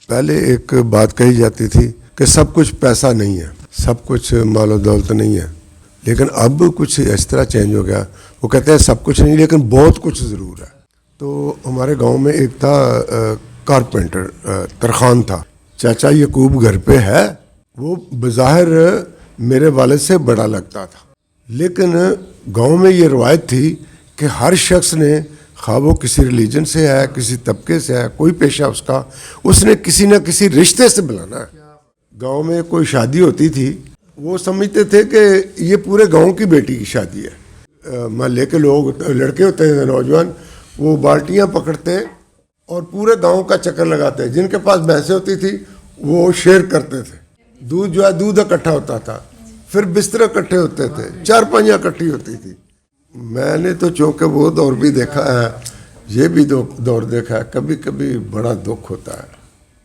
پہلے ایک بات کہی جاتی تھی کہ سب کچھ پیسہ نہیں ہے، سب کچھ مال و دولت نہیں ہے، لیکن اب کچھ اس طرح چینج ہو گیا. وہ کہتے ہیں سب کچھ نہیں لیکن بہت کچھ ضرور ہے. تو ہمارے گاؤں میں ایک تھا کارپینٹر، ترخان تھا. چاچا یعقوب گھر پہ ہے. وہ بظاہر میرے والد سے بڑا لگتا تھا، لیکن گاؤں میں یہ روایت تھی کہ ہر شخص نے، خواہ وہ کسی ریلیجن سے ہے، کسی طبقے سے ہے، کوئی پیشہ اس نے کسی نہ کسی رشتے سے بلانا ہے. گاؤں میں کوئی شادی ہوتی تھی، وہ سمجھتے تھے کہ یہ پورے گاؤں کی بیٹی کی شادی ہے. محلے کے لوگ، لڑکے ہوتے ہیں نوجوان، وہ بالٹیاں پکڑتے اور پورے گاؤں کا چکر لگاتے. جن کے پاس بھینسیں ہوتی تھی وہ شیئر کرتے تھے. دودھ اکٹھا ہوتا تھا، پھر بستر اکٹھے ہوتے تھے، چارپائیاں اکٹھی ہوتی تھی. میں نے تو چونکہ وہ دور بھی دیکھا ہے، یہ بھی دور دیکھا ہے. کبھی کبھی بڑا دکھ ہوتا ہے.